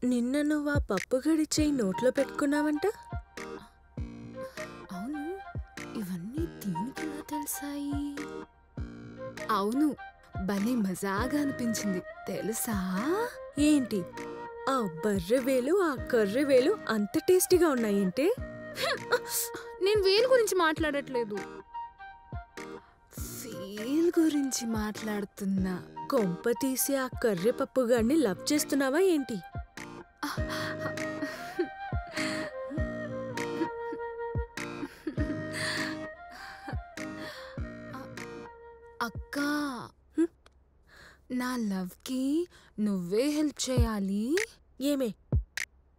నిన్న నువ్వు ఆ పప్పుగడి చెయ్యి నోట్లో పెట్టుకున్నావంట? అవును, ఇవన్నీ దీనికెలా తెలిసాయి? అవును, భలే మజాగా అనిపించింది తెలుసా? ఏంటి ఆ బర్రెవేలు ఆ కర్రెవేలు అంత టేస్టీగా ఉన్నాయేంటి? నేను వేలు గురించి మాట్లాడట్లేదు, ఫీల్ గురించి మాట్లాడుతున్నా. కొంప తీసి ఆ కర్రె పప్పుగాడిని లవ్ చేస్తున్నావా ఏంటి? అక్క, నా లవ్కి నువ్వే హెల్ప్ చేయాలి. ఏమే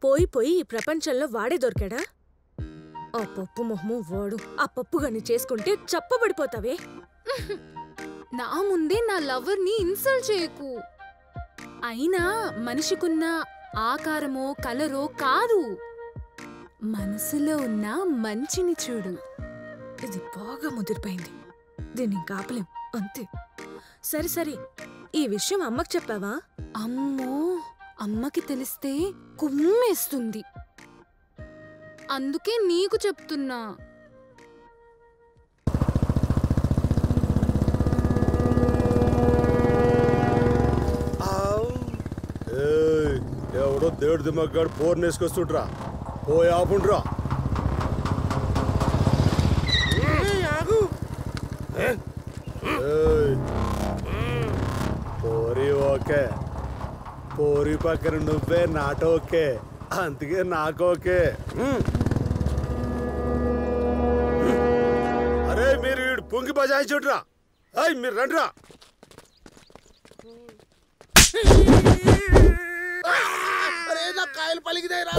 పోయి పోయి ఈ ప్రపంచంలో వాడే దొరికాడా? ఆ పప్పు మొహము వాడు ఆ పప్పుగాడిని చేసుకుంటే చప్పబడిపోతావే. నా ముందే నా లవర్ని ఇన్సల్ట్ చేయకు. అయినా మనిషికున్న ఆకారమో కలరో కాదు, మనసులో ఉన్న మంచిని చూడు. ఇది బాగా ముదిరిపోయింది, దీన్ని కాపలేం అంతే. సరే సరే, ఈ విషయం అమ్మకు చెప్పావా? అమ్మో, అమ్మకి తెలిస్తే కుమ్మేస్తుంది, అందుకే నీకు చెప్తున్నా. ఎవడో దేవుడి దిమ్మగాడు ఫోన్ వేసుకొస్తుండ్రా, పోయి ఆపుండ్రా. పోరి ఓకే, పోరి పక్కన నువ్వే నాట ఓకే, అందుకే నాకు ఓకే. అరే మీరు వీడు పొంగి బజాయి చూడరా, అయ్ మీరు రండిరా. అరే నా కాయలు పలికినాయి రా.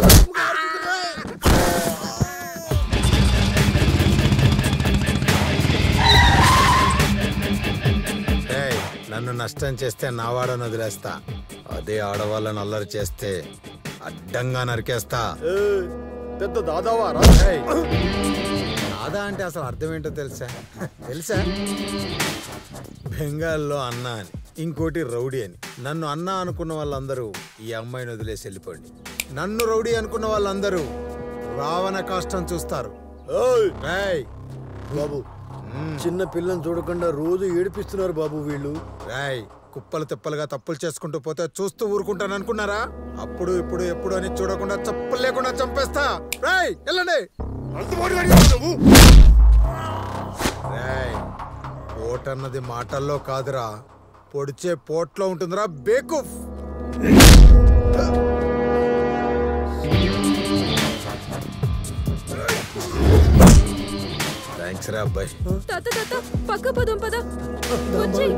నన్ను నష్టం చేస్తే నా వాడని వదిలేస్తా, అదే ఆడవాళ్ళని అల్లరి చేస్తే అడ్డంగా నరికేస్తా. పెద్ద దాదావా? దాదా అంటే అసలు అర్థం ఏంటో తెలుసా? తెలుసా? బెంగాల్లో అన్న అని, ఇంకోటి రౌడీ అని. నన్ను అన్న అనుకున్న వాళ్ళందరూ ఈ అమ్మాయిని వదిలేసి వెళ్ళిపోండి. నన్ను రౌడీ అనుకున్న వాళ్ళందరూ రావణ కష్టం చూస్తారు. బాబు, చిన్న పిల్లని చూడకుండా రోజు ఏడిపిస్తున్నారు బాబు వీళ్ళు. రాయ్, కుప్పలు తిప్పలుగా తప్పులు చేసుకుంటూ పోతే చూస్తూ ఊరుకుంటాను అనుకున్నారా? అప్పుడు ఇప్పుడు ఎప్పుడు అని చూడకుండా చప్పులు లేకుండా చంపేస్తా. రాయ్ వెళ్ళండి. రాయ్, పోటన్నది మాటల్లో కాదురా, పొడిచే పోట్లో ఉంటుందిరా బేకూఫ్. థ్యాంక్స్ రా అబ్బాయి. తాత తాత పక్క పదం పద వచ్చి.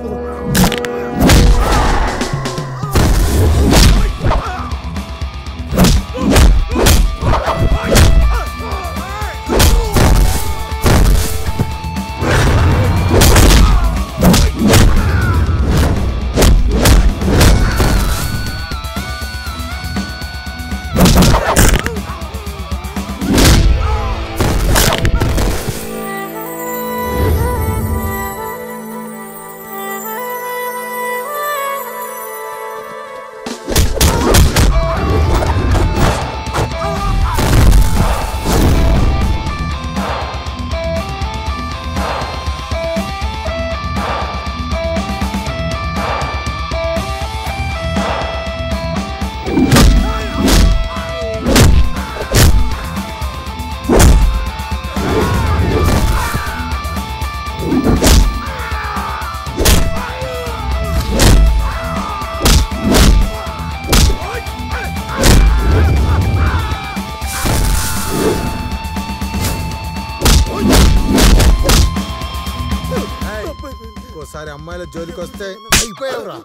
ఒకసారి అమ్మాయిల జోలికి వస్తే అయిపోయావురా.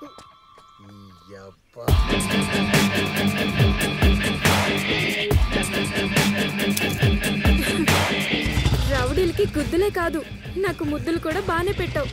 రౌడీలకి గుద్దులే కాదు, నాకు ముద్దులు కూడా బానే పెట్టావు.